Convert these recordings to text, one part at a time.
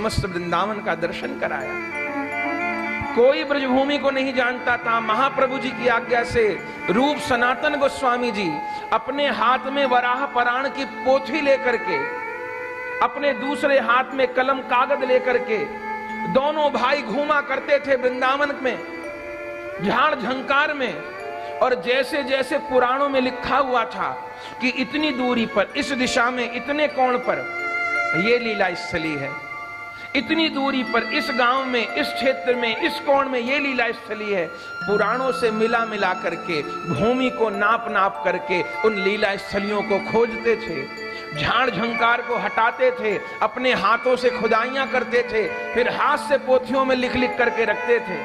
समस्त वृंदावन का दर्शन कराया। कोई ब्रजभूमि को नहीं जानता था। महाप्रभु जी की आज्ञा से रूप सनातन गोस्वामी जी अपने हाथ में वराह पुराण की पोथी लेकर के, अपने दूसरे हाथ में कलम कागज लेकर के दोनों भाई घूमा करते थे वृंदावन में, झाड़ झंकार में। और जैसे जैसे पुराणों में लिखा हुआ था कि इतनी दूरी पर, इस दिशा में, इतने कोण पर ये लीला स्थली है, इतनी दूरी पर, इस गांव में, इस क्षेत्र में, इस कोण में ये लीला स्थली है, पुराणों से मिला मिला करके, भूमि को नाप नाप करके उन लीला स्थलियों को खोजते थे, झाड़ झंकार को हटाते थे, अपने हाथों से खुदाइयां करते थे, फिर हाथ से पोथियों में लिख लिख करके रखते थे।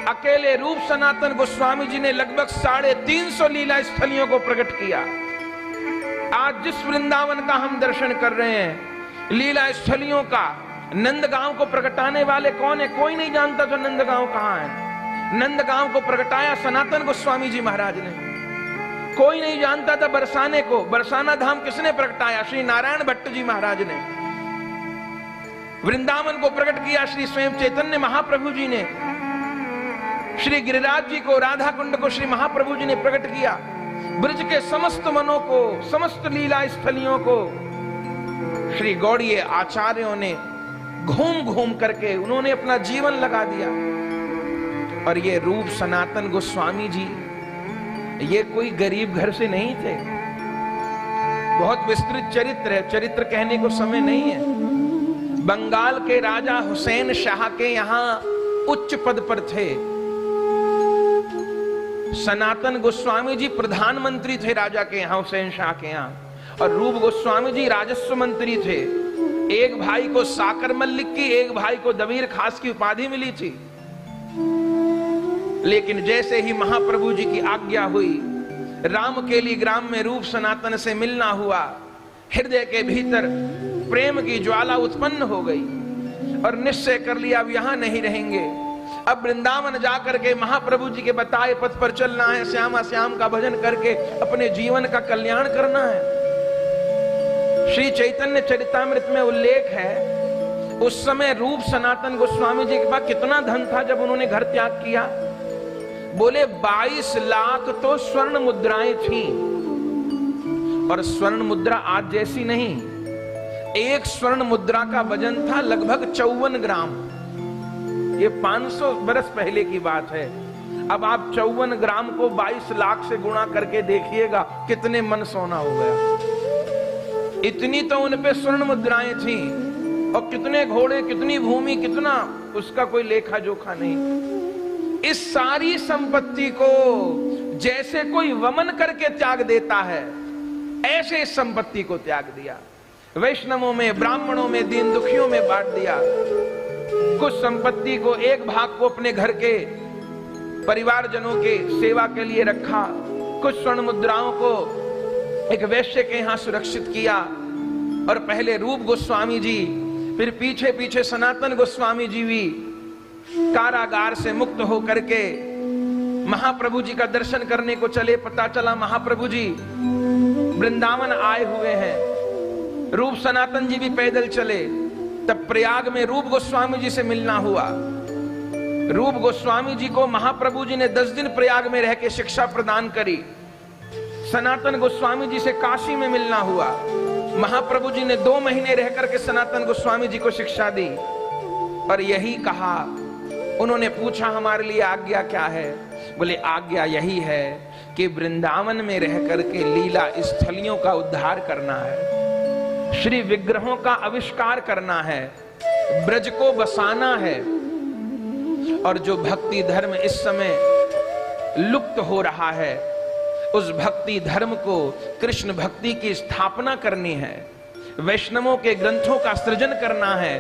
अकेले रूप सनातन गोस्वामी जी ने लगभग 350 लीला स्थलियों को प्रकट किया। आज जिस वृंदावन का हम दर्शन कर रहे हैं, लीला स्थलियों का, नंदगांव को प्रकटाने वाले कौन है? कोई नहीं जानता जो नंदगांव कहां है। नंदगांव को प्रकटाया सनातन गोस्वामी जी महाराज ने। कोई नहीं जानता था बरसाने को, बरसाना धाम किसने प्रकटाया? श्री नारायण भट्ट जी महाराज ने। वृंदावन को प्रकट किया श्री स्वयं चैतन्य महाप्रभु जी ने। श्री गिरिराज जी को, राधा कुंड को श्री महाप्रभु जी ने प्रकट किया। ब्रज के समस्त मनों को, समस्त लीला स्थलियों को श्री गौड़ीय आचार्यों ने घूम घूम करके उन्होंने अपना जीवन लगा दिया। और ये रूप सनातन गोस्वामी जी ये कोई गरीब घर से नहीं थे। बहुत विस्तृत चरित्र है, चरित्र कहने को समय नहीं है। बंगाल के राजा हुसैन शाह के यहां उच्च पद पर थे। सनातन गोस्वामी जी प्रधानमंत्री थे राजा के यहां, हुसैन शाह के यहां, और रूप गोस्वामी जी राजस्व मंत्री थे। एक भाई को साकर मल्लिक की, एक भाई को दबीर खास की उपाधि मिली थी। लेकिन जैसे ही महाप्रभु जी की आज्ञा हुई, रामकेली ग्राम में रूप सनातन से मिलना हुआ, हृदय के भीतर प्रेम की ज्वाला उत्पन्न हो गई और निश्चय कर लिया अब यहां नहीं रहेंगे, अब वृंदावन जाकर के महाप्रभु जी के बताए पथ पर चलना है, श्यामा श्याम का भजन करके अपने जीवन का कल्याण करना है। श्री चैतन्य चरितामृत में उल्लेख है, उस समय रूप सनातन गोस्वामी जी के पास कितना धन था जब उन्होंने घर त्याग किया? बोले 22 लाख तो स्वर्ण मुद्राएं थी। और स्वर्ण मुद्रा आज जैसी नहीं, एक स्वर्ण मुद्रा का वजन था लगभग 54 ग्राम। ये 500 बरस पहले की बात है। अब आप 54 ग्राम को 22 लाख से गुणा करके देखिएगा कितने मन सोना हो गया। इतनी तो उन पे स्वर्ण मुद्राएं थी, और कितने घोड़े, कितनी भूमि, कितना, उसका कोई लेखा जोखा नहीं। इस सारी संपत्ति को जैसे कोई वमन करके त्याग देता है, ऐसे इस संपत्ति को त्याग दिया। वैष्णवों में, ब्राह्मणों में, दीन दुखियों में बांट दिया। कुछ संपत्ति को, एक भाग को अपने घर के परिवारजनों के सेवा के लिए रखा, कुछ स्वर्ण मुद्राओं को एक वैश्य के यहां सुरक्षित किया। और पहले रूप गोस्वामी जी, फिर पीछे पीछे सनातन गोस्वामी जी भी कारागार से मुक्त होकर के महाप्रभु जी का दर्शन करने को चले। पता चला महाप्रभु जी वृंदावन आए हुए हैं। रूप सनातन जी भी पैदल चले। तब प्रयाग में रूप गोस्वामी जी से मिलना हुआ। रूप गोस्वामी जी को महाप्रभु जी ने 10 दिन प्रयाग में रह के शिक्षा प्रदान करी। सनातन गोस्वामी जी से काशी में मिलना हुआ। महाप्रभु जी ने 2 महीने रह करके सनातन गोस्वामी जी को शिक्षा दी और यही कहा। उन्होंने पूछा हमारे लिए आज्ञा क्या है? बोले आज्ञा यही है कि वृंदावन में रह करके लीला स्थलियों का उद्धार करना है, श्री विग्रहों का आविष्कार करना है, ब्रज को बसाना है, और जो भक्ति धर्म इस समय लुप्त हो रहा है उस भक्ति धर्म को, कृष्ण भक्ति की स्थापना करनी है, वैष्णवों के ग्रंथों का सृजन करना है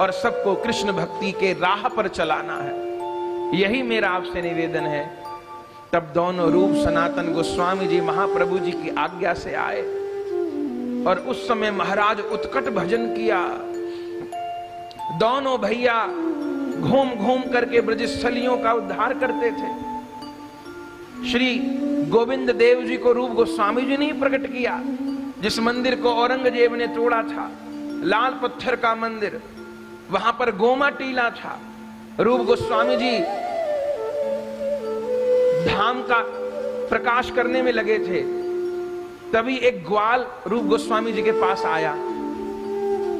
और सबको कृष्ण भक्ति के राह पर चलाना है। यही मेरा आपसे निवेदन है। तब दोनों रूप सनातन गोस्वामी जी महाप्रभु जी की आज्ञा से आए और उस समय महाराज उत्कट भजन किया। दोनों भैया घूम घूम करके ब्रजस्थलियों का उद्धार करते थे। श्री गोविंद देव जी को रूप गोस्वामी जी ने ही प्रकट किया, जिस मंदिर को औरंगजेब ने तोड़ा था, लाल पत्थर का मंदिर, वहां पर गोमा टीला था। रूप गोस्वामी जी धाम का प्रकाश करने में लगे थे, तभी एक ग्वाल रूप गोस्वामी जी के पास आया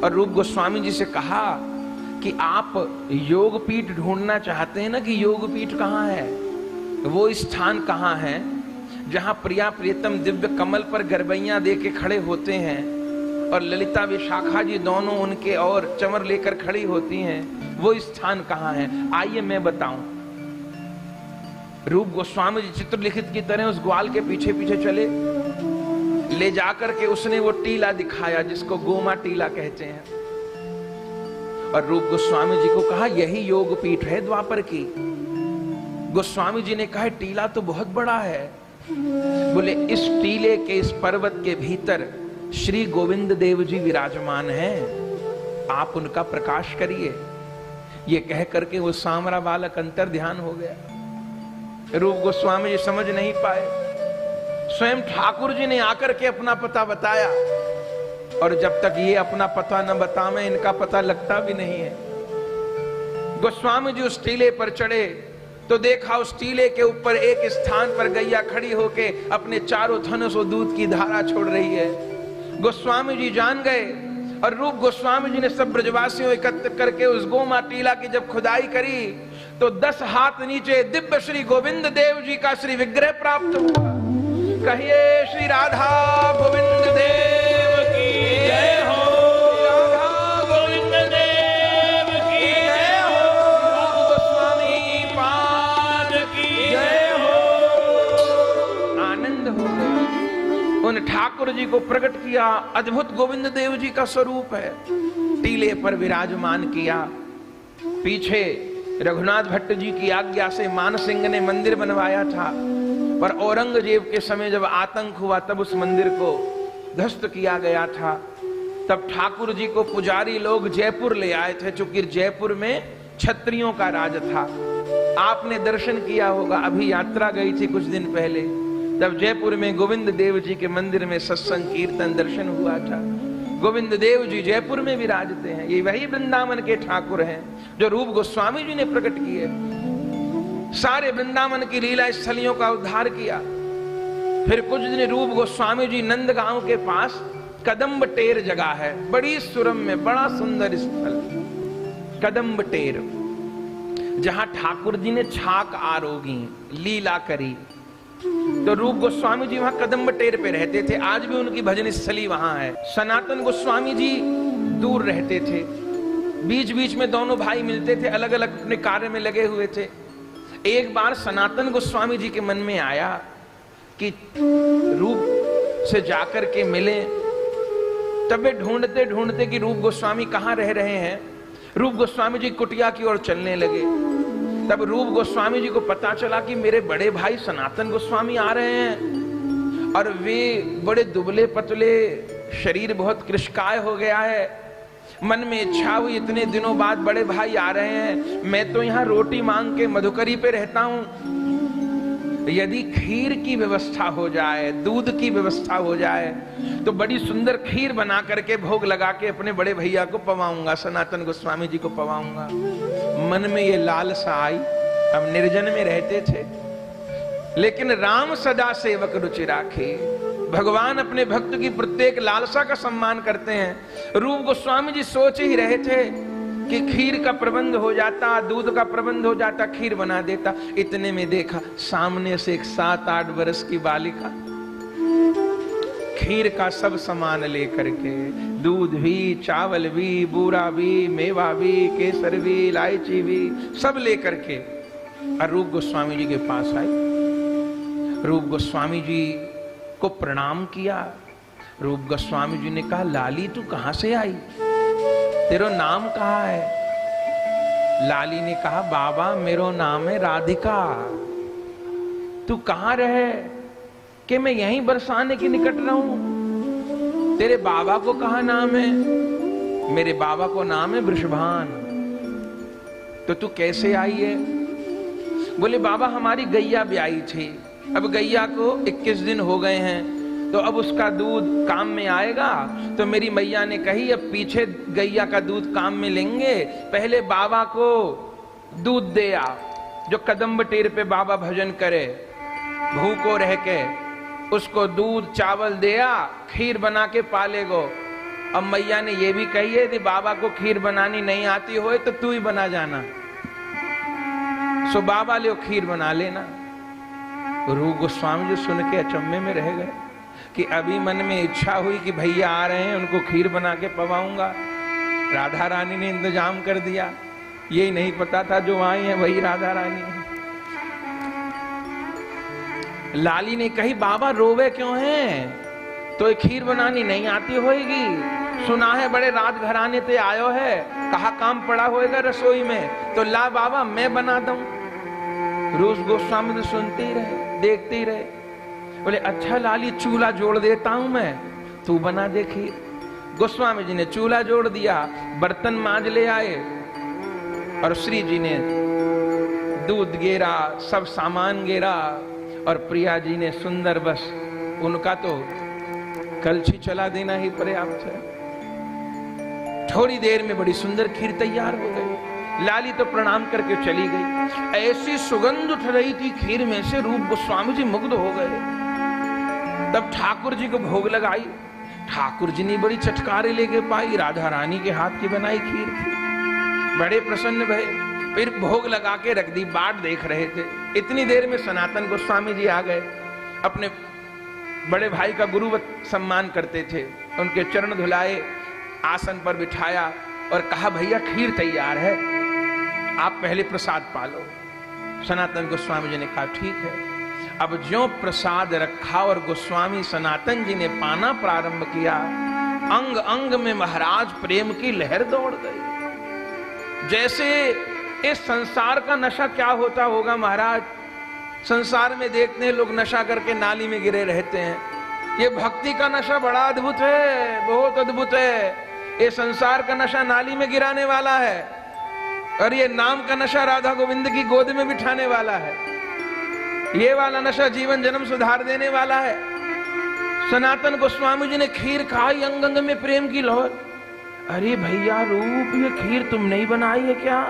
और रूप गोस्वामी जी से कहा कि आप योग पीठ ढूंढना चाहते हैं ना, कि योग पीठ कहाँ है, वो स्थान कहाँ है जहां प्रिया प्रियतम दिव्य कमल पर गरबैया दे के खड़े होते हैं और ललिता विशाखा जी दोनों उनके और चमर लेकर खड़ी होती हैं, वो स्थान कहाँ है, आइए मैं बताऊं। रूप गोस्वामी जी चित्रलिखित की तरह उस ग्वाल के पीछे पीछे चले, ले जाकर के उसने वो टीला दिखाया जिसको गोमा टीला कहते हैं, और रूप गोस्वामी जी को कहा यही योग पीठ है द्वापर की। गोस्वामी जी ने कहा टीला तो बहुत बड़ा है। बोले इस टीले के, इस पर्वत के भीतर श्री गोविंद देव जी विराजमान हैं, आप उनका प्रकाश करिए। ये कह करके वो सांवरा बालक अंतर ध्यान हो गया। रूप गोस्वामी जी समझ नहीं पाए, स्वयं ठाकुर जी ने आकर के अपना पता बताया, और जब तक ये अपना पता न बतावे इनका पता लगता भी नहीं है। गोस्वामी जी उस टीले पर चढ़े तो देखा उस टीले के ऊपर एक स्थान पर गैया खड़ी होके अपने चारों थनों दूध की धारा छोड़ रही है। गोस्वामी जी जान गए, और रूप गोस्वामी जी ने सब ब्रजवासियों एकत्र करके उस गोमा टीला की जब खुदाई करी तो 10 हाथ नीचे दिव्य श्री गोविंद देव जी का श्री विग्रह प्राप्त हुआ। कहिए श्री राधा गोविंद देव की जय हो, राधा गोविंद देव की जय हो, गोस्वामी पाद की जय हो। आनंद हो गया, उन ठाकुर जी को प्रकट किया, अद्भुत गोविंद देव जी का स्वरूप है, टीले पर विराजमान किया। पीछे रघुनाथ भट्ट जी की आज्ञा से मानसिंह ने मंदिर बनवाया था, पर औरंगजेब के समय जब आतंक हुआ तब उस मंदिर को ध्वस्त किया गया था। तब ठाकुर जी को पुजारी लोग जयपुर ले आए थे, चूंकि जयपुर में क्षत्रियों का राज था। आपने दर्शन किया होगा, अभी यात्रा गई थी कुछ दिन पहले, तब जयपुर में गोविंद देव जी के मंदिर में सत्संग कीर्तन दर्शन हुआ था। गोविंद देव जी जयपुर में विराजते हैं, ये वही वृंदावन के ठाकुर हैं जो रूप गोस्वामी जी ने प्रकट किए। सारे वृंदावन की लीला स्थलियों का उद्धार किया। फिर कुछ दिन रूप गोस्वामी जी नंदगांव के पास कदम्ब टेर जगह है, बड़ी सुरम्य बड़ा सुंदर स्थल कदम्ब टेर, जहां ठाकुर जी ने छाक आरोगी लीला करी। तो रूप गोस्वामी जी वहां कदम्ब टेर पे रहते थे, आज भी उनकी भजन स्थली वहां है। सनातन गोस्वामी जी दूर रहते थे, बीच बीच में दोनों भाई मिलते थे, अलग अलग अपने कार्य में लगे हुए थे। एक बार सनातन गोस्वामी जी के मन में आया कि रूप से जाकर के मिले, तब वे ढूंढते ढूंढते कि रूप गोस्वामी कहाँ रह रहे हैं, रूप गोस्वामी जी कुटिया की ओर चलने लगे। तब रूप गोस्वामी जी को पता चला कि मेरे बड़े भाई सनातन गोस्वामी आ रहे हैं, और वे बड़े दुबले पतले, शरीर बहुत कृशकाय हो गया है। मन में इच्छा हुई इतने दिनों बाद बड़े भाई आ रहे हैं, मैं तो यहाँ रोटी मांग के मधुकरी पे रहता हूँ, यदि खीर की व्यवस्था हो जाए, दूध की व्यवस्था हो जाए तो बड़ी सुंदर खीर बना करके भोग लगा के अपने बड़े भैया को पवाऊंगा, सनातन गोस्वामी जी को पवाऊंगा। मन में ये लालसा आई। हम निर्जन में रहते थे, लेकिन राम सदा सेवक रुचि राखे। भगवान अपने भक्त की प्रत्येक लालसा का सम्मान करते हैं। रूप गोस्वामी जी सोच ही रहे थे कि खीर का प्रबंध हो जाता, दूध का प्रबंध हो जाता, खीर बना देता। इतने में देखा सामने से एक 7-8 वर्ष की बालिका खीर का सब सामान लेकर के, दूध भी, चावल भी, बूरा भी, मेवा भी, केसर भी, इलायची भी, सब लेकर के और रूप गोस्वामी जी के पास आई। रूप गोस्वामी जी को प्रणाम किया। रूप गोस्वामी जी ने कहा, लाली तू कहां से आई, तेरा नाम कहा है? लाली ने कहा, बाबा मेरा नाम है राधिका। तू कहां रहे? कि मैं यहीं बरसाने के निकट रहूं। तेरे बाबा को कहा नाम है? मेरे बाबा को नाम है वृषभान। तो तू कैसे आई है? बोले बाबा हमारी गैया ब्याई थी, अब गैया को 21 दिन हो गए हैं, तो अब उसका दूध काम में आएगा। तो मेरी मैया ने कही अब पीछे गैया का दूध काम में लेंगे, पहले बाबा को दूध दे आ। जो कदम्ब टीर पे बाबा भजन करे, भूखो रह के उसको दूध चावल दे आ, खीर बना के पालेगो। अब मैया ने ये भी कही है कि बाबा को खीर बनानी नहीं आती हो तो तू ही बना जाना। सो बाबा ले खीर बना लेना। रूप गोस्वामी जी सुन के अचंभे में रह गए कि अभी मन में इच्छा हुई कि भैया आ रहे हैं, उनको खीर बना के पवाऊंगा। राधा रानी ने इंतजाम कर दिया। यही नहीं पता था जो आई है वही राधा रानी है। लाली ने कही बाबा रोवे क्यों हैं? तो खीर बनानी नहीं आती होगी, सुना है बड़े रात घराने ते आयो है, कहा काम पड़ा होएगा रसोई में, तो ला बाबा मैं बना दूं। रूस गोस्वामी तो सुनते ही रहे, देखते ही रहे। बोले अच्छा लाली चूल्हा जोड़ देता हूं मैं, तू बना दे खीर। गोस्वामी जी ने चूल्हा जोड़ दिया, बर्तन मांज ले आए और श्री जी ने दूध गेरा, सब सामान गेरा और प्रिया जी ने सुंदर, बस उनका तो कलछी चला देना ही पर्याप्त है। थोड़ी देर में बड़ी सुंदर खीर तैयार हो गई। लाली तो प्रणाम करके चली गई। ऐसी सुगंध उठ रही थी खीर में से, रूप गोस्वामी जी मुग्ध हो गए। तब ठाकुर जी को भोग लगाई। ठाकुर जी ने बड़ी चटकारे लेके पाई, राधा रानी के हाथ की बनाई खीर थी। बड़े प्रसन्न भये। फिर भोग लगा के रख दी, बाट देख रहे थे। इतनी देर में सनातन गोस्वामी जी आ गए। अपने बड़े भाई का गुरुवत सम्मान करते थे, उनके चरण धुलाए, आसन पर बिठाया और कहा भैया खीर तैयार है, आप पहले प्रसाद पालो। सनातन गोस्वामी जी ने कहा ठीक है। अब जो प्रसाद रखा और गोस्वामी सनातन जी ने पाना प्रारंभ किया, अंग अंग में महाराज प्रेम की लहर दौड़ गई। जैसे इस संसार का नशा क्या होता होगा महाराज, संसार में देखते हैं लोग नशा करके नाली में गिरे रहते हैं। ये भक्ति का नशा बड़ा अद्भुत है, बहुत अद्भुत है। ये संसार का नशा नाली में गिराने वाला है और ये नाम का नशा राधा गोविंद की गोद में बिठाने वाला है। ये वाला नशा जीवन जन्म सुधार देने वाला है। सनातन गोस्वामी जी ने खीर खाई, अंग अंग में प्रेम की लहर। अरे भैया रूप, ये खीर तुमने ही बनाई है क्या?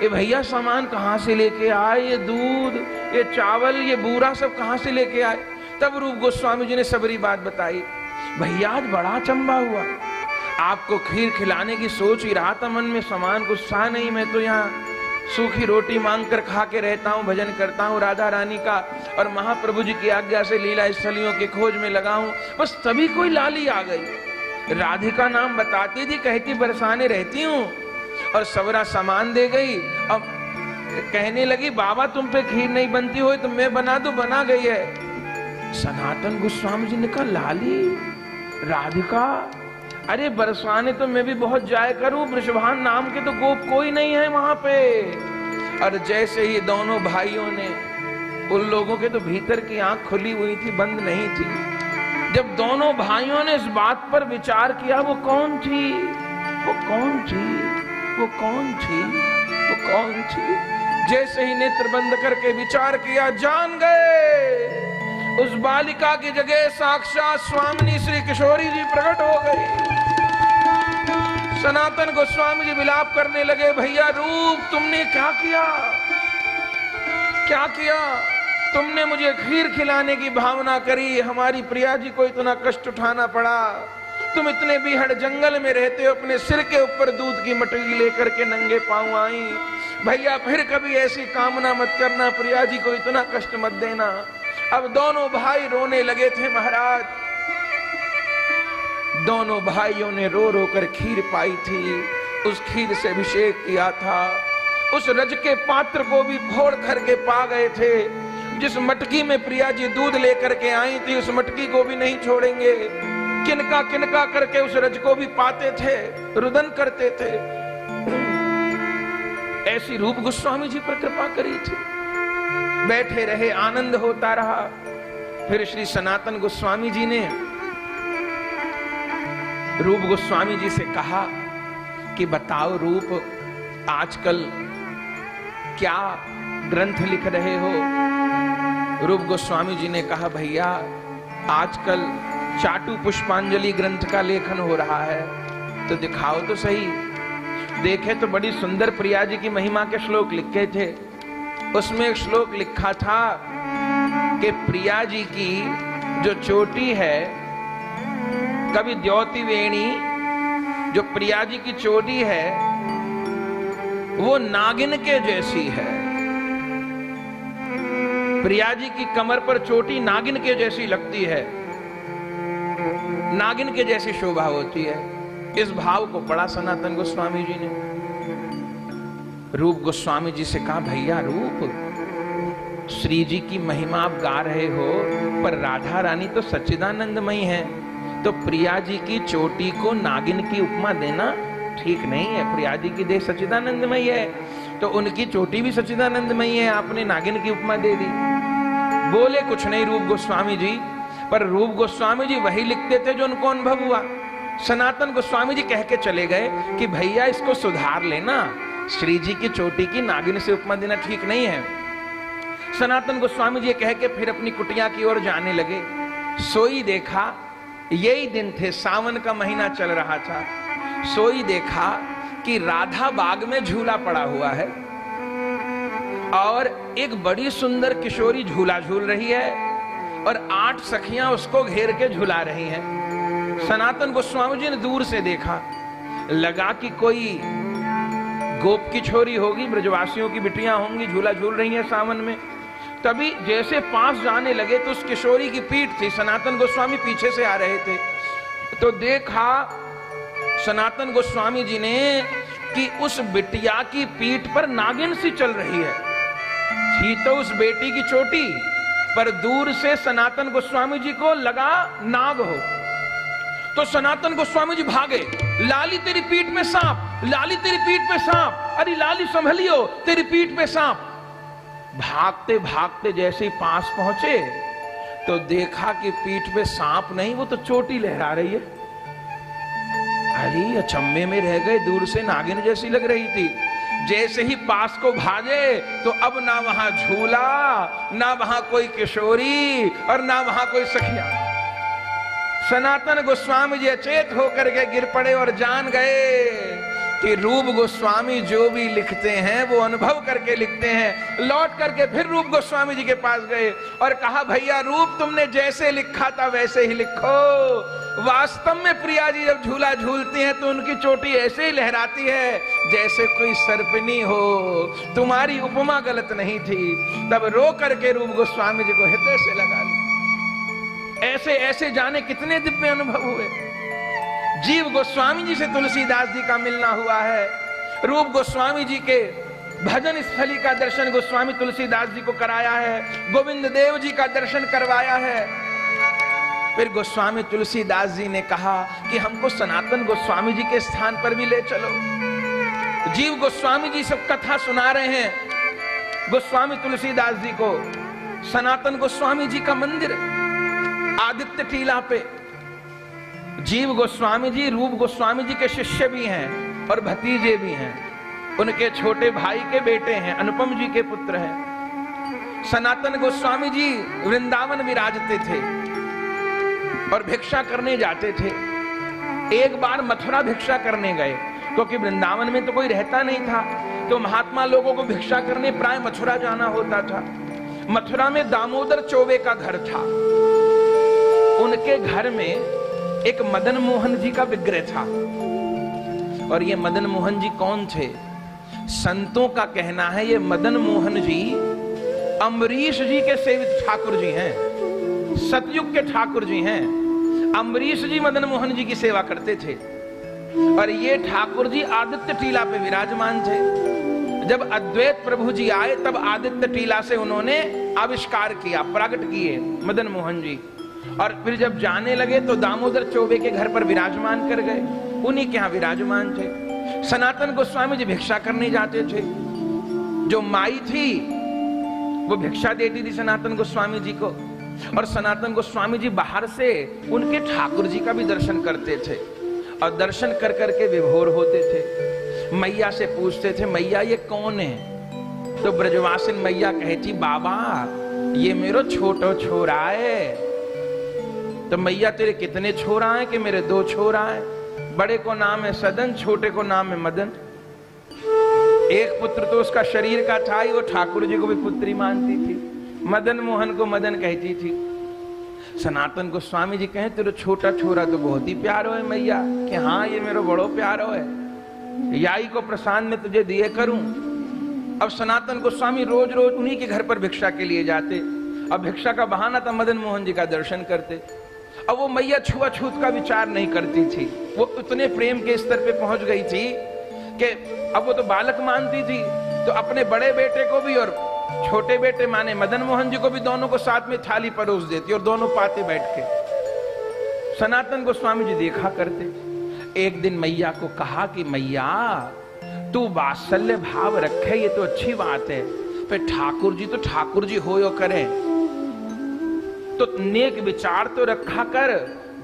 ये भैया सामान कहां से लेके आए? ये दूध, ये चावल, ये बूरा सब कहां से लेके आए? तब रूप गोस्वामी जी ने सबरी बात बताई। भैया आज बड़ा अचंभा हुआ, आपको खीर खिलाने की सोच ही रहा था, मन में सामान कुछ था नहीं। मैं तो यहाँ सूखी रोटी मांग कर खा के रहता हूँ, भजन करता हूँ राधा रानी का और महाप्रभु जी की आज्ञा से लीला स्थलियों की खोज में लगा हूँ। बस तभी कोई लाली आ गई, राधिका नाम बताती थी, कहती बरसाने रहती हूँ और सबरा सामान दे गई। अब कहने लगी बाबा तुम पे खीर नहीं बनती हो तो मैं बना दूं, बना गई है। सनातन गोस्वामी जी ने कहा लाली, राधिका, अरे बरसाने तो मैं भी बहुत जाया करूं, वृषभान नाम के तो गोप कोई नहीं है वहां पे। और जैसे ही दोनों भाइयों ने, उन लोगों के तो भीतर की आंख खुली हुई थी, बंद नहीं थी। जब दोनों भाइयों ने इस बात पर विचार किया, वो कौन थी, वो कौन थी, वो कौन थी, वो कौन थी? जैसे ही नेत्र बंद करके विचार किया, जान गए उस बालिका की जगह साक्षात स्वामिनी श्री किशोरी जी प्रकट हो गई। सनातन गोस्वामी जी विलाप करने लगे, भैया रूप तुमने क्या किया, क्या किया? तुमने मुझे खीर खिलाने की भावना करी, हमारी प्रिया जी को इतना कष्ट उठाना पड़ा। तुम इतने बीहड़ जंगल में रहते हो, अपने सिर के ऊपर दूध की मटकी लेकर के नंगे पांव आई। भैया फिर कभी ऐसी कामना मत करना, प्रिया जी को इतना कष्ट मत देना। अब दोनों भाई रोने लगे थे महाराज। दोनों भाइयों ने रो रो कर खीर पाई थी, उस खीर से अभिषेक किया था। उस रज के पात्र को भी फोड़ करके पा गए थे। जिस मटकी में प्रिया जी दूध लेकर के आई थी, उस मटकी को भी नहीं छोड़ेंगे। किनका किनका करके उस रज को भी पाते थे, रुदन करते थे। ऐसी रूप गोस्वामी जी पर कृपा करी थी। बैठे रहे, आनंद होता रहा। फिर श्री सनातन गोस्वामी जी ने रूप गोस्वामी जी से कहा कि बताओ रूप, आजकल क्या ग्रंथ लिख रहे हो? रूप गोस्वामी जी ने कहा भैया आजकल चाटू पुष्पांजलि ग्रंथ का लेखन हो रहा है, तो दिखाओ तो सही। देखे तो बड़ी सुंदर प्रिया जी की महिमा के श्लोक लिखे थे। उसमें एक श्लोक लिखा था कि प्रिया जी की जो चोटी है, कवि द्योति वेणी, जो प्रिया जी की चोटी है वो नागिन के जैसी है। प्रिया जी की कमर पर चोटी नागिन के जैसी लगती है, नागिन के जैसी शोभा होती है। इस भाव को पढ़ा सनातन गोस्वामी जी ने। रूप गोस्वामी जी से कहा, भैया रूप, श्री जी की महिमा आप गा रहे हो, पर राधा रानी तो सच्चिदानंदमयी है, तो प्रिया जी की चोटी को नागिन की उपमा देना ठीक नहीं है। प्रिया जी की देह सच्चिदानंदमयी है, तो उनकी चोटी भी सच्चिदानंदमयी है, आपने नागिन की उपमा दे दी। बोले कुछ नहीं रूप गोस्वामी जी, पर रूप गोस्वामी जी वही लिखते थे जो उनको अनुभव हुआ। सनातन गोस्वामी जी कह के चले गए कि भैया इसको सुधार लेना, श्री जी की चोटी की नागिन से उपमा देना ठीक नहीं है। सनातन गोस्वामी जी कह के फिर अपनी कुटिया की ओर जाने लगे। सोई देखा, यही दिन थे, सावन का महीना चल रहा था। सोई देखा कि राधा बाग में झूला पड़ा हुआ है और एक बड़ी सुंदर किशोरी झूला झूल रही है और 8 सखियां उसको घेर के झूला रही हैं। सनातन गोस्वामी जी ने दूर से देखा, लगा कि कोई गोप की छोरी होगी, ब्रजवासियों की बिटियां होंगी, झूला झूल रही हैं सावन में। तभी जैसे पास जाने लगे तो उस किशोरी की पीठ थी, सनातन गोस्वामी पीछे से आ रहे थे, तो देखा सनातन गोस्वामी जी ने कि उस बिटिया की पीठ पर नागिन सी चल रही है। थी तो उस बेटी की चोटी, पर दूर से सनातन गोस्वामी जी को लगा नाग हो। तो सनातन गोस्वामी जी भागे, लाली तेरी पीठ में सांप, लाली तेरी पीठ पे सांप, अरे लाली संभलियो तेरी पीठ पे सांप। भागते भागते जैसे ही पास पहुंचे तो देखा कि पीठ पे सांप नहीं, वो तो चोटी लहरा रही है। अरे अचंभे में रह गए, दूर से नागिन जैसी लग रही थी। जैसे ही पास को भागे तो अब ना वहां झूला, ना वहां कोई किशोरी और ना वहां कोई सखिया। सनातन गोस्वामी जी अचेत होकर के गिर पड़े और जान गए कि रूप गोस्वामी जो भी लिखते हैं वो अनुभव करके लिखते हैं। लौट करके फिर रूप गोस्वामी जी के पास गए और कहा, भैया रूप तुमने जैसे लिखा था वैसे ही लिखो। वास्तव में प्रिया जी जब झूला झूलती हैं तो उनकी चोटी ऐसे ही लहराती है जैसे कोई सर्पिनी हो। तुम्हारी उपमा गलत नहीं थी। तब रो करके रूप गोस्वामी जी को हृदय से लगा लिया। ऐसे ऐसे जाने कितने दिव्य अनुभव हुए। जीव गोस्वामी जी से तुलसीदास जी का मिलना हुआ है। रूप गोस्वामी जी के भजन स्थली का दर्शन गोस्वामी तुलसीदास जी को कराया है। गोविंद देव जी का दर्शन करवाया है। फिर गोस्वामी तुलसीदास जी ने कहा कि हमको सनातन गोस्वामी जी के स्थान पर भी ले चलो। जीव गोस्वामी जी सब कथा सुना रहे हैं गोस्वामी तुलसीदास जी को। सनातन गोस्वामी जी का मंदिर आदित्य टीला पे। जीव गोस्वामी जी रूप गोस्वामी जी के शिष्य भी हैं और भतीजे भी हैं। उनके छोटे भाई के बेटे हैं, अनुपम जी के पुत्र हैं। सनातन गोस्वामी जी वृंदावन विराजते थे और भिक्षा करने जाते थे। एक बार मथुरा भिक्षा करने गए क्योंकि वृंदावन में तो कोई रहता नहीं था, तो महात्मा लोगों को भिक्षा करने प्राय मथुरा जाना होता था। मथुरा में दामोदर चौबे का घर था। उनके घर में एक मदन मोहन जी का विग्रह था। और ये मदन मोहन जी कौन थे? संतों का कहना है ये मदन मोहन जी अम्बरीश जी के सेवित ठाकुर जी हैं, सतयुग के ठाकुर जी हैं। अम्बरीश जी मदन मोहन जी की सेवा करते थे और ये ठाकुर जी आदित्य टीला पे विराजमान थे। जब अद्वैत प्रभु जी आए तब आदित्य टीला से उन्होंने आविष्कार किया, प्रकट किए मदन मोहन जी। और फिर जब जाने लगे तो दामोदर चौबे के घर पर विराजमान कर गए, उन्हीं के यहां विराजमान थे। सनातन गोस्वामी जी भिक्षा करने जाते थे। जो माई थी वो भिक्षा देती थी सनातन गोस्वामी जी को, और सनातन गोस्वामी जी बाहर से उनके ठाकुर जी का भी दर्शन करते थे और दर्शन कर करके विभोर होते थे। मैया से पूछते थे, मैया ये कौन है? तो ब्रजवासिन मैया कहती, बाबा ये मेरो छोटो छोरा है। तो मैया तेरे कितने छोरा हैं? कि मेरे 2 छोरा हैं। बड़े को नाम है सदन, छोटे को नाम है मदन। एक पुत्र तो उसका शरीर का था ही, वो ठाकुर जी को भी पुत्री मानती थी, मदन मोहन को मदन कहती थी। सनातन गोस्वामी जी कहें तेरे छोटा छोरा तो बहुत ही प्यारो है मैया। कि हाँ ये मेरा बड़ो प्यारो है, याई को प्रसाद में तुझे दिए करूं। अब सनातन गोस्वामी रोज रोज उन्हीं के घर पर भिक्षा के लिए जाते। अब भिक्षा का बहाना था मदन मोहन जी का दर्शन करते। अब वो मैया छुआछूत का विचार नहीं करती थी, वो उतने प्रेम के स्तर पे पहुंच गई थी कि अब वो तो बालक मानती थी, तो अपने बड़े बेटे को भी और छोटे बेटे माने मदन मोहन जी को भी, दोनों को साथ में थाली परोस देती और दोनों पाते बैठ के। सनातन गोस्वामी जी देखा करते। एक दिन मैया को कहा कि मैया तू वात्सल्य भाव रखे, ये तो अच्छी बात है, पर ठाकुर जी तो ठाकुर जी हो करें, तो नेक विचार तो रखा कर,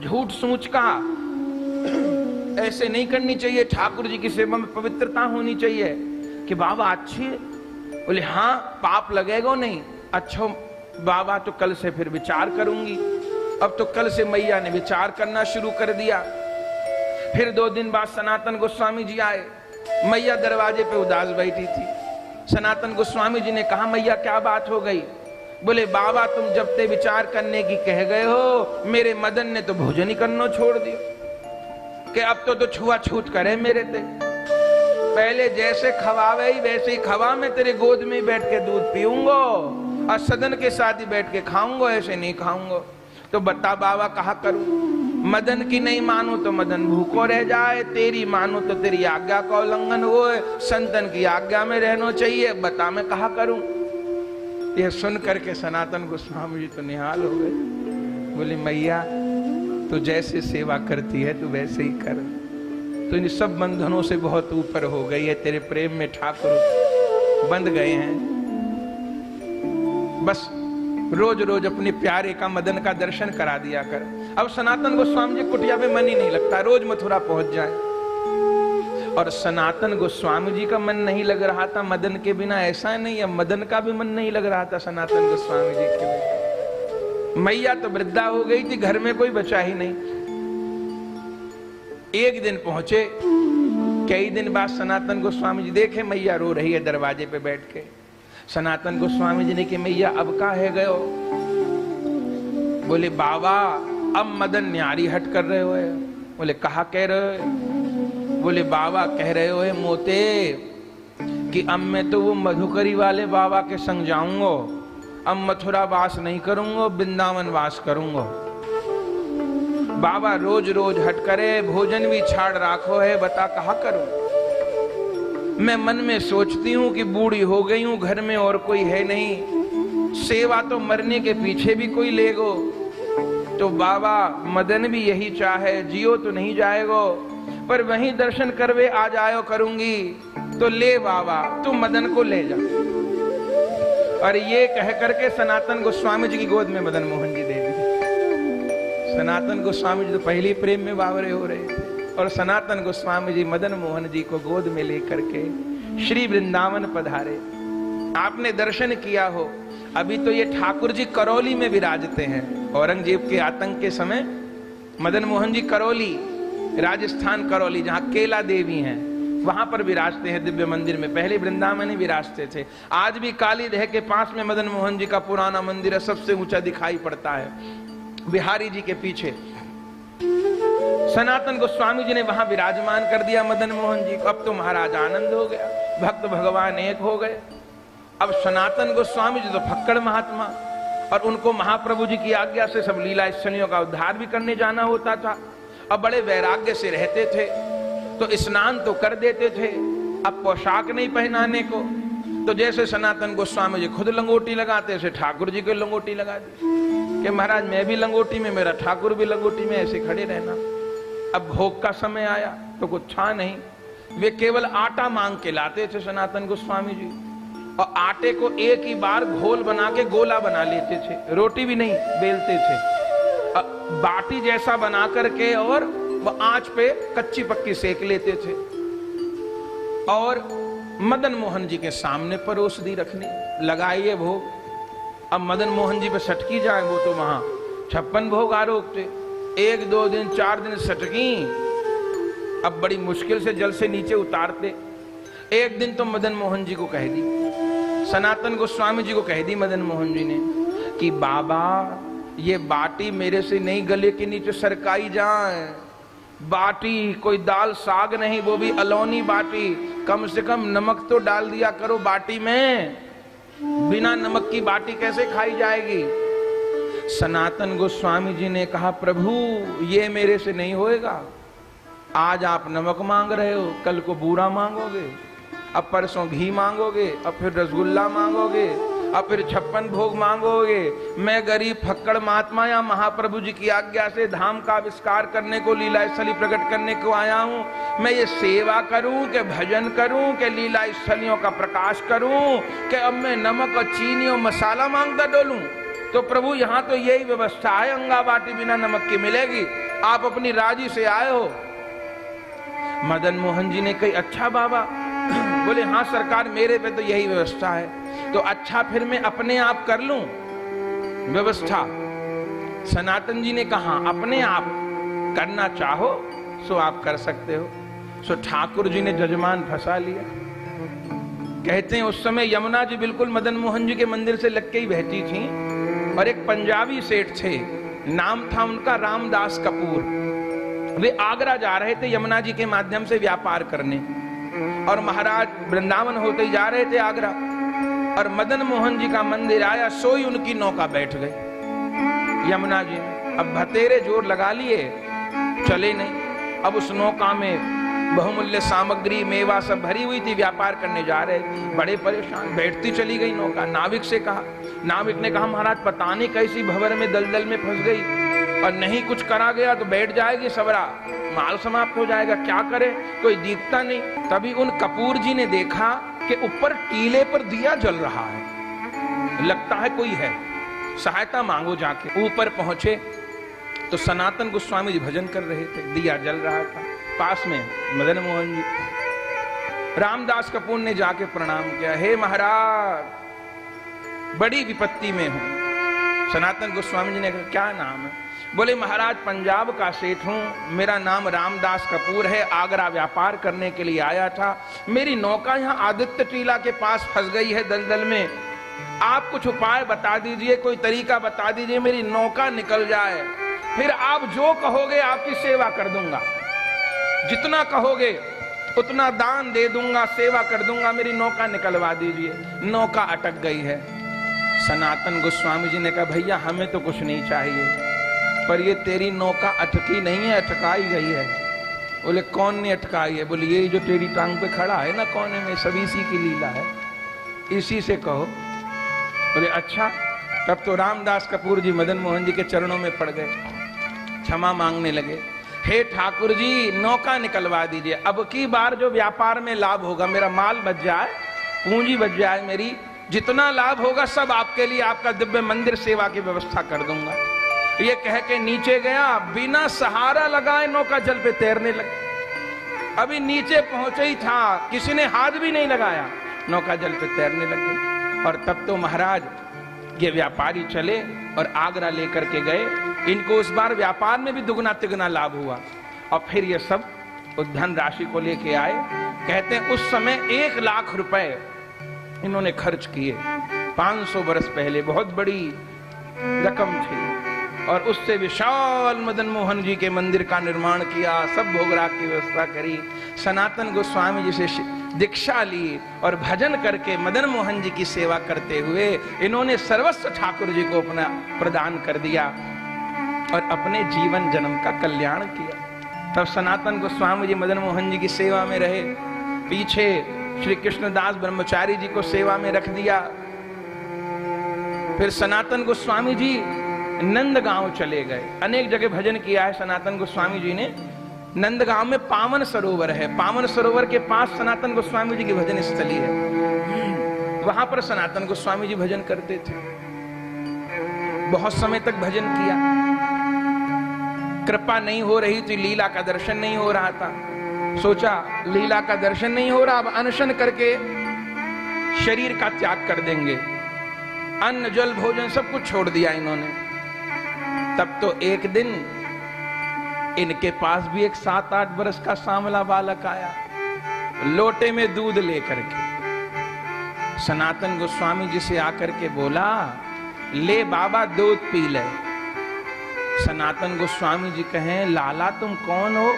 झूठ सूच का ऐसे नहीं करनी चाहिए। ठाकुर जी की सेवा में पवित्रता होनी चाहिए। कि बाबा अच्छी? बोले हाँ, पाप लगेगा नहीं। अच्छा बाबा, तो कल से फिर विचार करूंगी। अब तो कल से मैया ने विचार करना शुरू कर दिया। फिर 2 दिन बाद सनातन गोस्वामी जी आए। मैया दरवाजे पे उदास बैठी थी। सनातन गोस्वामी जी ने कहा मैया क्या बात हो गई? बोले बाबा तुम जब ते विचार करने की कह गए हो, मेरे मदन ने तो भोजन ही करना छोड़ दिया। कि अब तो छुआछूत करे मेरे ते। पहले जैसे खवावे ही वैसे ही खवा, मैं तेरे गोद में बैठ के दूध पीऊंगा और सदन के साथ ही बैठ के खाऊंगा, ऐसे नहीं खाऊंगा। तो बता बाबा कहा करूं? मदन की नहीं मानू तो मदन भूखो रह जाए, तेरी मानू तो तेरी आज्ञा का उल्लंघन हो, संतन की आज्ञा में रहना चाहिए, बता मैं कहा करूं? यह सुन करके सनातन गोस्वामी जी तो निहाल हो गए। बोली मैया तू जैसे सेवा करती है तू वैसे ही कर, तो इन सब बंधनों से बहुत ऊपर हो गई है, तेरे प्रेम में ठाकुर बंध गए हैं। बस रोज रोज अपने प्यारे का मदन का दर्शन करा दिया कर। अब सनातन गोस्वामी जी कुटिया पे मन ही नहीं लगता, रोज मथुरा पहुंच जाए। और सनातन गोस्वामी जी का मन नहीं लग रहा था मदन के बिना, ऐसा नहीं है, मदन का भी मन नहीं लग रहा था सनातन गोस्वामी जी के बिना। मैया तो वृद्धा हो गई थी, घर में कोई बचा ही नहीं। एक दिन पहुंचे, कई दिन बाद सनातन गोस्वामी जी देखे मैया रो रही है दरवाजे पे बैठ के। सनातन गोस्वामी जी ने कि मैया अब का है गयो? बोले बाबा अब मदन न्यारी हट कर रहे हो। बोले कहा कह रहे हो? बोले बाबा कह रहे हो मोते कि अब मैं तो वो मधुकरी वाले बाबा के संग जाऊंगा, अब मथुरा वास नहीं करूंगा, वृंदावन वास करूंगा। बाबा रोज रोज हट करे, भोजन भी छाड़ राखो है, बता कहा करूं? मैं मन में सोचती हूं कि बूढ़ी हो गई हूं, घर में और कोई है नहीं, सेवा तो मरने के पीछे भी कोई लेगो। तो बाबा मदन भी यही चाहे, जियो तो नहीं जाएगो, पर वहीं दर्शन करवे आ जायो करूंगी। तो ले बाबा तू मदन को ले जा। और ये कह करके सनातन गोस्वामी जी की गोद में मदन मोहन जी दे दी। सनातन गोस्वामी जी तो पहले प्रेम में बावरे हो रहे थे, और सनातन गोस्वामी जी मदन मोहन जी को गोद में लेकर के श्री वृंदावन पधारे। आपने दर्शन किया हो, अभी तो ये ठाकुर जी करौली में विराजते हैं। औरंगजेब के आतंक के समय मदन मोहन जी करौली, राजस्थान करौली, जहां केला देवी हैं, वहां पर विराजते हैं दिव्य मंदिर में। पहले वृंदावन ही विराजते थे। आज भी काली देह के पास में मदन मोहन जी का पुराना मंदिर है, सबसे ऊंचा दिखाई पड़ता है, बिहारी जी के पीछे। सनातन गोस्वामी जी ने वहां विराजमान कर दिया मदन मोहन जी को। अब तो महाराज आनंद हो गया, भक्त भगवान एक हो गए। अब सनातन गोस्वामी जी तो फक्कड़ महात्मा, और उनको महाप्रभु जी की आज्ञा से सब लीला स्थलियों का उद्धार भी करने जाना होता था। अब बड़े वैराग्य से रहते थे, तो स्नान तो कर देते थे, अब पोशाक नहीं पहनाने को। तो जैसे सनातन गोस्वामी जी खुद लंगोटी लगाते, ऐसे ठाकुर जी को लंगोटी लगा दी कि महाराज मैं भी लंगोटी में, मेरा ठाकुर भी लंगोटी में, ऐसे खड़े रहना। अब भोग का समय आया तो कुछ था नहीं, वे केवल आटा मांग के लाते थे सनातन गोस्वामी जी, और आटे को एक ही बार घोल बना के गोला बना लेते थे, रोटी भी नहीं बेलते थे, बाटी जैसा बना करके, और वो आंच पे कच्ची पक्की सेक लेते थे, और मदन मोहन जी के सामने परोस दी रखनी, लगाइए भोग। अब मदन मोहन जी पे सटकी जाए, वो तो वहां 56 भोग आरोग थे। 1 2 दिन 4 दिन सटकी, अब बड़ी मुश्किल से जल से नीचे उतारते। एक दिन तो मदन मोहन जी को कह दी, सनातन गोस्वामी जी को कह दी मदन मोहन जी ने कि बाबा ये बाटी मेरे से नहीं गले के नीचे सरकाई जाए। बाटी कोई दाल साग नहीं, वो भी अलौनी बाटी, कम से कम नमक तो डाल दिया करो बाटी में, बिना नमक की बाटी कैसे खाई जाएगी। सनातन गोस्वामी जी ने कहा प्रभु ये मेरे से नहीं होएगा। आज आप नमक मांग रहे हो, कल को बूरा मांगोगे, अब परसों घी मांगोगे, अब फिर रसगुल्ला मांगोगे, अब फिर 56 भोग मांगोगे। मैं गरीब फक्कड़ महात्मा या महाप्रभु जी की आज्ञा से धाम का आविष्कार करने को, लीला स्थली प्रकट करने को आया हूं। मैं ये सेवा करूं कि भजन करूं कि लीला स्थलियों का प्रकाश करूं कि अब मैं नमक और चीनी और मसाला मांगता डोलूं। तो प्रभु यहाँ तो यही व्यवस्था है, अंगा बाटी बिना नमक की मिलेगी, आप अपनी राजी से आए हो। मदन मोहन जी ने कही अच्छा बाबा, बोले हाँ सरकार मेरे पे तो यही व्यवस्था है, तो अच्छा फिर मैं अपने आप कर लूं व्यवस्था। सनातन जी ने कहा अपने आप करना चाहो सो आप कर सकते हो। सो ठाकुर जी ने जजमान फंसा लिया। कहते हैं उस समय यमुना जी बिल्कुल मदन मोहन जी के मंदिर से लग के ही बहती थी, और एक पंजाबी सेठ थे, नाम था उनका रामदास कपूर। वे आगरा जा रहे थे यमुना जी के माध्यम से व्यापार करने, और महाराज वृंदावन होते ही जा रहे थे आगरा, और मदन मोहन जी का मंदिर आया, सोई उनकी नौका बैठ गई यमुना जी। अब भतेरे जोर लगा लिए, चले नहीं। अब उस नौका में बहुमूल्य सामग्री मेवा सब भरी हुई थी, व्यापार करने जा रहे, बड़े परेशान, बैठती चली गई नौका। नाविक से कहा, नाविक ने कहा महाराज पता नहीं कैसी भंवर में दलदल में फंस गई, और नहीं कुछ करा गया तो बैठ जाएगी सबरा, माल समाप्त हो जाएगा, क्या करे, कोई दिखता नहीं। तभी उन कपूर जी ने देखा कि ऊपर टीले पर दिया जल रहा है, लगता है कोई है, सहायता मांगो जाके। ऊपर पहुंचे तो सनातन गोस्वामी जी भजन कर रहे थे, दिया जल रहा था, पास में मदन मोहन जी। रामदास कपूर ने जाके प्रणाम किया, हे महाराज बड़ी विपत्ति में हूं। सनातन गोस्वामी जी ने कहा क्या नाम है? बोले महाराज पंजाब का सेठ हूं, मेरा नाम रामदास कपूर है, आगरा व्यापार करने के लिए आया था, मेरी नौका यहाँ आदित्य टीला के पास फंस गई है दलदल में, आप कुछ उपाय बता दीजिए, कोई तरीका बता दीजिए मेरी नौका निकल जाए, फिर आप जो कहोगे आपकी सेवा कर दूंगा, जितना कहोगे उतना दान दे दूंगा, सेवा कर दूंगा, मेरी नौका निकलवा दीजिए। नौका अटक गई है। सनातन गोस्वामी जी ने कहा भैया हमें तो कुछ नहीं चाहिए, पर ये तेरी नौका अटकी नहीं है, अटकाई गई है। बोले कौन ने अटकाई है? बोले ये जो तेरी टांग पे खड़ा है ना कोने में, सब इसी की लीला है, इसी से कहो। बोले अच्छा। तब तो रामदास कपूर जी मदन मोहन जी के चरणों में पड़ गए, क्षमा मांगने लगे, हे ठाकुर जी नौका निकलवा दीजिए, अब की बार जो व्यापार में लाभ होगा, मेरा माल बच जाए, पूंजी बच जाए मेरी, जितना लाभ होगा सब आपके लिए, आपका दिव्य मंदिर सेवा की व्यवस्था कर दूंगा। ये कह के नीचे गया, बिना सहारा लगाए नौका जल पे तैरने लगी। अभी नीचे पहुंचे ही था, किसी ने हाथ भी नहीं लगाया, नौका जल पे तैरने लगी। और तब तो महाराज ये व्यापारी चले और आगरा लेकर के गए, इनको उस बार व्यापार में भी दुगना तिगुना लाभ हुआ, और फिर ये सब उस धन राशि को लेके आए। कहते हैं उस समय 1 लाख रुपए इन्होंने खर्च किए, 500 वर्ष पहले, बहुत बड़ी रकम थी। और उससे विशाल मदन मोहन जी के मंदिर का निर्माण किया, सब भोगराग की व्यवस्था करी, सनातन गोस्वामी जी से दीक्षा ली, और भजन करके मदन मोहन जी की सेवा करते हुए इन्होंने सर्वस्व ठाकुर जी को अपना प्रदान कर दिया और अपने जीवन जन्म का कल्याण किया। तब सनातन गोस्वामी जी मदन मोहन जी की सेवा में रहे, पीछे श्री कृष्णदास ब्रह्मचारी जी को सेवा में रख दिया। फिर सनातन गोस्वामी जी नंदगांव चले गए, अनेक जगह भजन किया है सनातन गोस्वामी जी ने। नंदगांव में पावन सरोवर है, पावन सरोवर के पास सनातन गोस्वामी जी की भजन स्थली है, वहां पर सनातन गोस्वामी जी भजन करते थे, बहुत समय तक भजन किया। कृपा नहीं हो रही थी, लीला का दर्शन नहीं हो रहा था, सोचा लीला का दर्शन नहीं हो रहा, अब अनशन करके शरीर का त्याग कर देंगे, अन्न जल भोजन सब कुछ छोड़ दिया इन्होंने। तब तो एक दिन इनके पास भी एक 7-8 वर्ष का सांवला बालक आया, लोटे में दूध लेकर के। सनातन गोस्वामी जी से आकर के बोला, ले बाबा दूध पी ले। सनातन गोस्वामी जी कहें, लाला तुम कौन हो?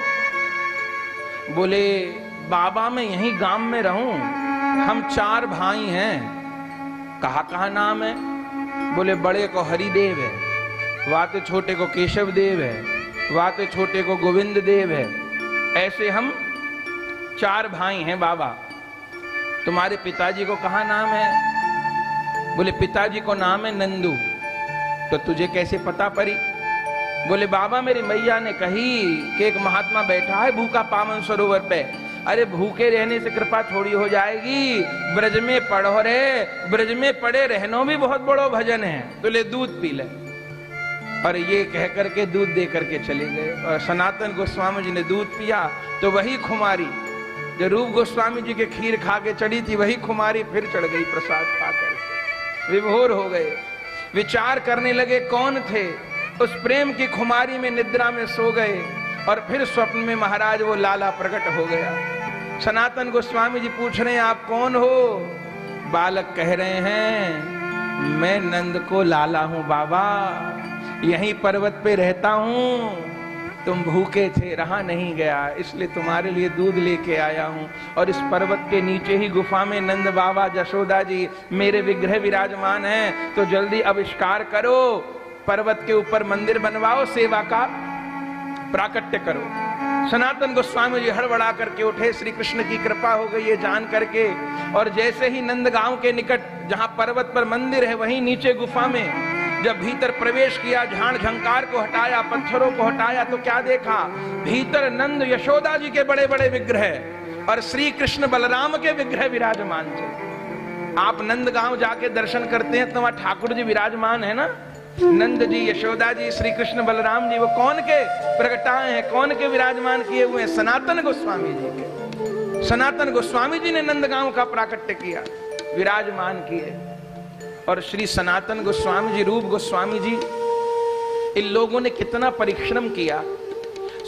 बोले, बाबा मैं यहीं गांव में रहूं, हम 4 भाई हैं। कहा नाम है? बोले, बड़े को हरिदेव है, वाते छोटे को केशव देव है, वाते छोटे को गोविंद देव है। ऐसे हम 4 भाई हैं बाबा। तुम्हारे पिताजी को कहा नाम है? बोले, पिताजी को नाम है नंदू। तो तुझे कैसे पता परी? बोले, बाबा मेरी मैया ने कही कि एक महात्मा बैठा है भूखा पावन सरोवर पे। अरे भूखे रहने से कृपा थोड़ी हो जाएगी, ब्रज में पढ़ो रे, ब्रज में पड़े रहनो भी बहुत बड़ो भजन है, तो ले दूध पी ले। और ये कह करके दूध दे करके चले गए। और सनातन गोस्वामी जी ने दूध पिया तो वही खुमारी जो रूप गोस्वामी जी के खीर खा के चढ़ी थी, वही खुमारी फिर चढ़ गई प्रसाद खा करके। विभोर हो गए, विचार करने लगे कौन थे। उस प्रेम की खुमारी में निद्रा में सो गए और फिर स्वप्न में महाराज वो लाला प्रकट हो गया। सनातन गोस्वामी जी पूछ रहे हैं, आप कौन हो? बालक कह रहे हैं, मैं नंद को लाला हूं बाबा, यहीं पर्वत पे रहता हूं। तुम भूखे थे, रहा नहीं गया, इसलिए तुम्हारे लिए दूध लेके आया हूं। और इस पर्वत के नीचे ही गुफा में नंद बाबा जशोदा जी मेरे विग्रह विराजमान हैं, तो जल्दी आविष्कार करो, पर्वत के ऊपर मंदिर बनवाओ, सेवा का प्राकट्य करो। सनातन गोस्वामी जी हड़बड़ा करके उठे, श्री कृष्ण की कृपा हो गई ये जान करके। और जैसे ही नंदगांव के निकट जहां पर्वत पर मंदिर है, वहीं नीचे गुफा में जब भीतर प्रवेश किया, झाड़ झंकार को हटाया, पत्थरों को हटाया, तो क्या देखा? भीतर नंद यशोदा जी के बड़े बड़े विग्रह और श्री कृष्ण बलराम के विग्रह विराजमान थे। आप नंदगांव जाके दर्शन करते हैं तो वहां ठाकुर जी विराजमान है ना, नंद जी, यशोदा जी, श्री कृष्ण बलराम जी। वो कौन के प्रगटाए हैं, कौन के विराजमान किए हुए हैं? सनातन गोस्वामी जी के। सनातन गोस्वामी जी ने नंदगांव का प्राकट्य किया, विराजमान किए। और श्री सनातन गोस्वामी जी, रूप गोस्वामी जी, इन लोगों ने कितना परिश्रम किया।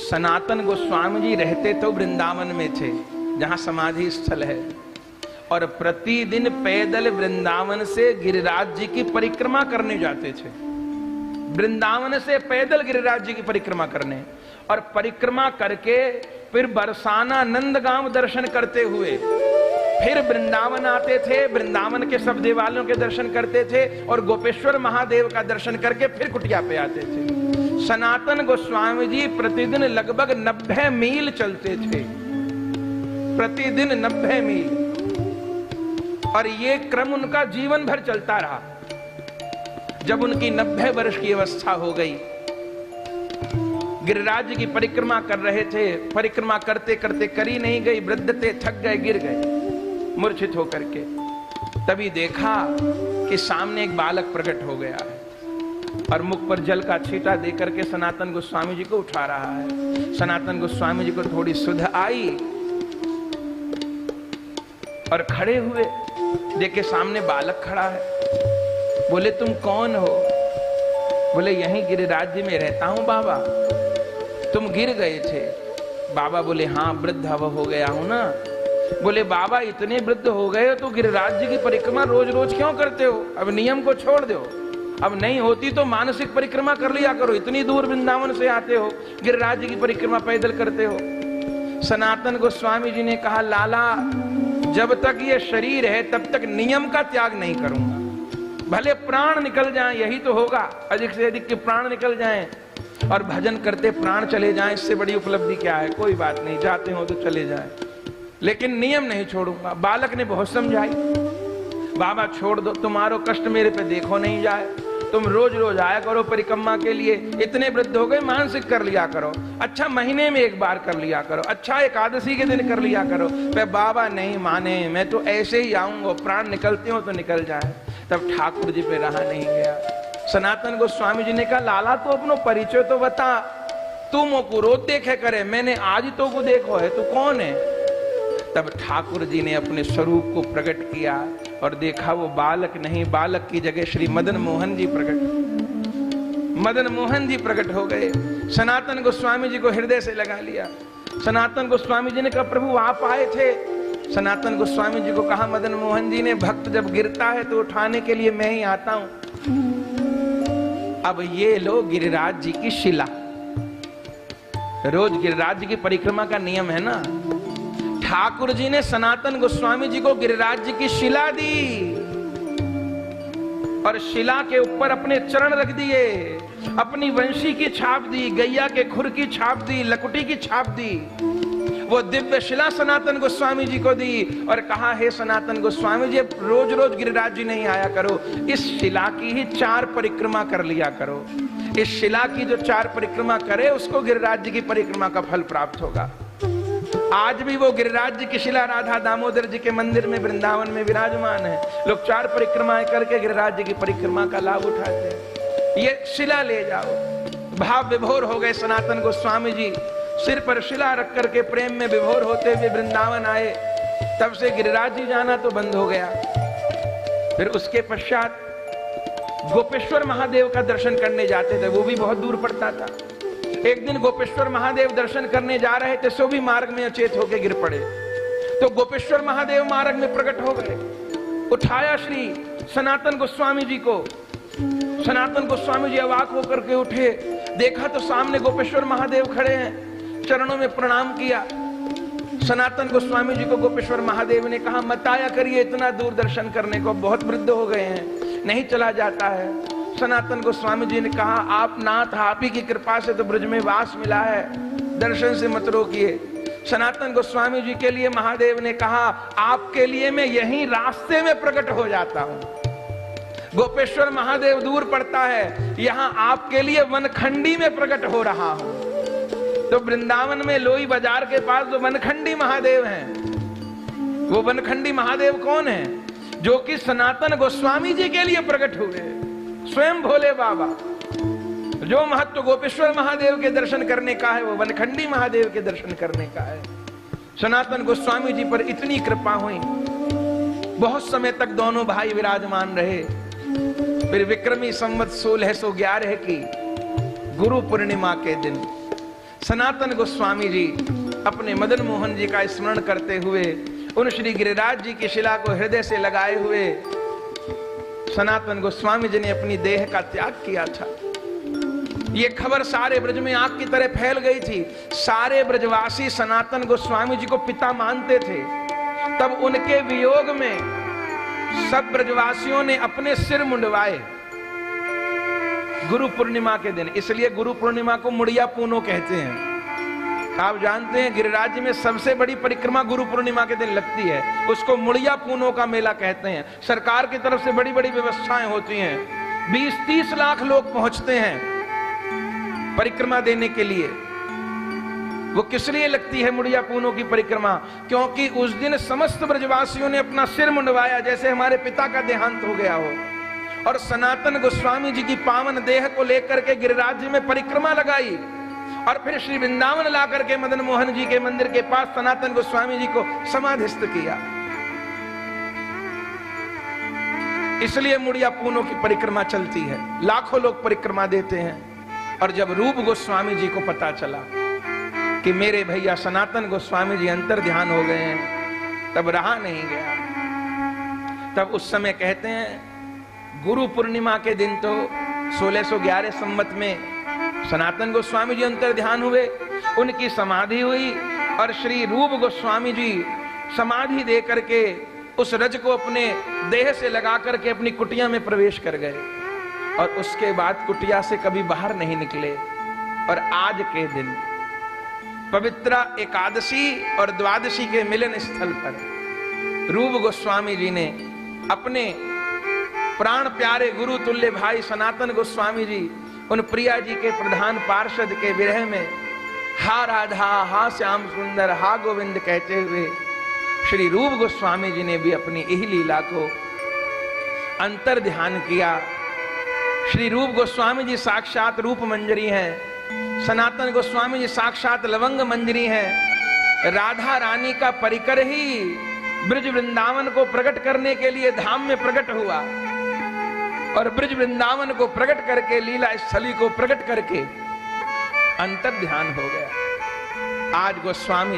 सनातन गोस्वामी जी रहते तो वृंदावन में थे, जहां समाधि स्थल है, और प्रतिदिन पैदल वृंदावन से गिरिराज जी की परिक्रमा करने जाते थे। वृंदावन से पैदल गिरिराज जी की परिक्रमा करने, और परिक्रमा करके फिर बरसाना नंदगांव दर्शन करते हुए फिर वृंदावन आते थे, वृंदावन के सब देवालयों के दर्शन करते थे, और गोपेश्वर महादेव का दर्शन करके फिर कुटिया पे आते थे। सनातन गोस्वामी जी प्रतिदिन लगभग 90 मील चलते थे, प्रतिदिन 90 मील। और ये क्रम उनका जीवन भर चलता रहा। जब उनकी 90 वर्ष की अवस्था हो गई, गिरिराज जी की परिक्रमा कर रहे थे, परिक्रमा करते करते करी नहीं गई, वृद्ध थे, थक गए, गिर गए मूर्छित होकर के। तभी देखा कि सामने एक बालक प्रकट हो गया है और मुख पर जल का छींटा देकर के सनातन गोस्वामी जी को उठा रहा है। सनातन गोस्वामी जी को थोड़ी सुध आई और खड़े हुए, देखे सामने बालक खड़ा है। बोले, तुम कौन हो? बोले, यहीं गिरिराज जी में रहता हूं बाबा, तुम गिर गए थे। बाबा बोले, हाँ वृद्ध हो गया हूं ना। बोले, बाबा इतने वृद्ध हो गए हो तो गिरिराज जी की परिक्रमा रोज रोज क्यों करते हो? अब नियम को छोड़ दो, अब नहीं होती तो मानसिक परिक्रमा कर लिया करो, इतनी दूर वृंदावन से आते हो, गिरिराज जी की परिक्रमा पैदल करते हो। सनातन गोस्वामी जी ने कहा, लाला जब तक ये शरीर है तब तक नियम का त्याग नहीं करूंगा। भले प्राण निकल जाएं, यही तो होगा, अधिक से अधिक के प्राण निकल जाएं और भजन करते प्राण चले जाएं, इससे बड़ी उपलब्धि क्या है? कोई बात नहीं, जाते हो तो चले जाएं, लेकिन नियम नहीं छोड़ूंगा। बालक ने बहुत समझाई, बाबा छोड़ दो, तुम्हारो कष्ट मेरे पे देखो नहीं जाए, तुम रोज रोज आया करो परिक्रमा के लिए, इतने वृद्ध हो गए, मानसिक कर लिया करो, अच्छा महीने में एक बार कर लिया करो, अच्छा एकादशी के दिन कर लिया करो। पे बाबा नहीं माने, मैं तो ऐसे ही आऊंगा, प्राण निकलते हो तो निकल जाए। तब ठाकुर जी पे रहा नहीं गया। सनातन गोस्वामी जी ने कहा, लाला तो अपनो परिचय तो बता, तू मोको रोज देखे करे, मैंने आज तो को देखो है, तू कौन है? तब ठाकुर जी ने अपने स्वरूप को प्रकट किया और देखा वो बालक नहीं, बालक की जगह श्री मदन मोहन जी प्रकट। मदन मोहन जी प्रकट हो गए, सनातन गोस्वामी जी को हृदय से लगा लिया। सनातन गोस्वामी जी ने कहा, प्रभु आप आए थे? सनातन गोस्वामी जी को कहा मदन मोहन जी ने, भक्त जब गिरता है तो उठाने के लिए मैं ही आता हूं। अब ये लो गिरिराज जी की शिला। रोज गिरिराज जी की परिक्रमा का नियम है ना। ठाकुर जी ने सनातन गोस्वामी जी को गिरिराज जी की शिला दी और शिला के ऊपर अपने चरण रख दिए, अपनी वंशी की छाप दी, गैया के खुर की छाप दी, लकुटी की छाप दी। वो दिव्य शिला सनातन गोस्वामी जी को दी और कहा, हे सनातन गोस्वामी जी, रोज रोज गिरिराज जी नहीं आया करो, इस शिला की ही 4 परिक्रमा कर लिया करो। इस शिला की जो 4 परिक्रमा करे उसको गिरिराज जी की परिक्रमा का फल प्राप्त होगा। आज भी वो गिरिराज जी की शिला राधा दामोदर जी के मंदिर में वृंदावन में विराजमान है। लोग 4 परिक्रमाएं करके गिरिराज जी की परिक्रमा का लाभ उठाते हैं। ये शिला ले जाओ। भाव विभोर हो गए सनातन गोस्वामी जी, सिर पर शिला रख करके प्रेम में विभोर होते हुए वृंदावन आए। तब से गिरिराज जी जाना तो बंद हो गया। फिर उसके पश्चात गोपेश्वर महादेव का दर्शन करने जाते थे, वो भी बहुत दूर पड़ता था। एक दिन गोपेश्वर महादेव दर्शन करने जा रहे थे, सो भी मार्ग में अचेत होकर गिर पड़े। तो गोपेश्वर महादेव मार्ग में प्रकट हो गए, उठाया श्री सनातन गोस्वामी जी को। सनातन गोस्वामी जी अवाक होकर के उठे, देखा तो सामने गोपेश्वर महादेव खड़े हैं, चरणों में प्रणाम किया। सनातन गोस्वामी जी को गोपेश्वर महादेव ने कहा, मत आया करिए इतना दूर दर्शन करने को, बहुत वृद्ध हो गए हैं, नहीं चला जाता है। सनातन गोस्वामी जी ने कहा, आप नाथ, आप ही की कृपा से तो ब्रज में वास मिला है, दर्शन से मत रोकिए। सनातन गोस्वामी जी के लिए महादेव ने कहा, आपके लिए मैं यहीं रास्ते में प्रकट हो जाता हूं। गोपेश्वर महादेव दूर पड़ता है, यहां आपके लिए वनखंडी में प्रकट हो रहा हूं। तो वृंदावन में लोई बाजार के पास जो वनखंडी महादेव हैं, वो वनखंडी महादेव कौन है? जो कि सनातन गोस्वामी जी के लिए प्रकट हुए, स्वयं भोले बाबा। जो महत्व गोपेश्वर महादेव के दर्शन करने का है, वो वनखंडी महादेव के दर्शन करने का है। सनातन गोस्वामी जी पर इतनी कृपा हुई, बहुत समय तक दोनों भाई विराजमान रहे। फिर विक्रमी संवत 1611 की गुरु पूर्णिमा के दिन सनातन गोस्वामी जी अपने मदन मोहन जी का स्मरण करते हुए उन श्री गिरिराज जी की शिला को हृदय से लगाए हुए सनातन गोस्वामी जी ने अपनी देह का त्याग किया था। ये खबर सारे ब्रज में आग की तरह फैल गई थी। सारे ब्रजवासी सनातन गोस्वामी जी को पिता मानते थे। तब उनके वियोग में सब ब्रजवासियों ने अपने सिर मुंडवाए गुरु पूर्णिमा के दिन। इसलिए गुरु पूर्णिमा को मुड़िया पूनो कहते हैं। आप जानते हैं गिरिराज में सबसे बड़ी परिक्रमा गुरु पूर्णिमा के दिन लगती है, उसको मुड़िया पूनो का मेला कहते हैं। सरकार की तरफ से बड़ी बड़ी व्यवस्थाएं होती हैं, 20-30 लाख लोग पहुंचते हैं परिक्रमा देने के लिए। वो किस लिए लगती है मुड़िया पूनो की परिक्रमा? क्योंकि उस दिन समस्त ब्रजवासियों ने अपना सिर मुंडवाया, जैसे हमारे पिता का देहांत हो गया हो, और सनातन गोस्वामी जी की पावन देह को लेकर के गिरिराज में परिक्रमा लगाई और फिर श्री वृंदावन ला करके मदन मोहन जी के मंदिर के पास सनातन गोस्वामी जी को समाधिस्थ किया। इसलिए मुड़िया पूनो की परिक्रमा चलती है, लाखों लोग परिक्रमा देते हैं। और जब रूप गोस्वामी जी को पता चला कि मेरे भैया सनातन गोस्वामी जी अंतर ध्यान हो गए हैं, तब रहा नहीं गया। तब उस समय कहते हैं गुरु पूर्णिमा के दिन तो 1611 संवत में सनातन गोस्वामी जी अंतर ध्यान हुए, उनकी समाधि हुई और श्री रूप गोस्वामी जी समाधि दे करके उस रज को अपने देह से लगा करके अपनी कुटिया में प्रवेश कर गए और उसके बाद कुटिया से कभी बाहर नहीं निकले। और आज के दिन पवित्र एकादशी और द्वादशी के मिलन स्थल पर रूप गोस्वामी जी ने अपने प्राण प्यारे गुरु तुल्य भाई सनातन गोस्वामी जी उन प्रिया जी के प्रधान पार्षद के विरह में हा राधा, हा श्याम सुंदर, हा गोविंद कहते हुए श्री रूप गोस्वामी जी ने भी अपनी यही लीला को अंतर ध्यान किया। श्री रूप गोस्वामी जी साक्षात रूप मंजरी हैं, सनातन गोस्वामी जी साक्षात लवंग मंजरी हैं। राधा रानी का परिकर ही ब्रज वृंदावन को प्रकट करने के लिए धाम में प्रकट हुआ। और ब्रज वृंदावन को प्रकट करके, लीला स्थली को प्रकट करके अंतर ध्यान हो गया। आज गोस्वामी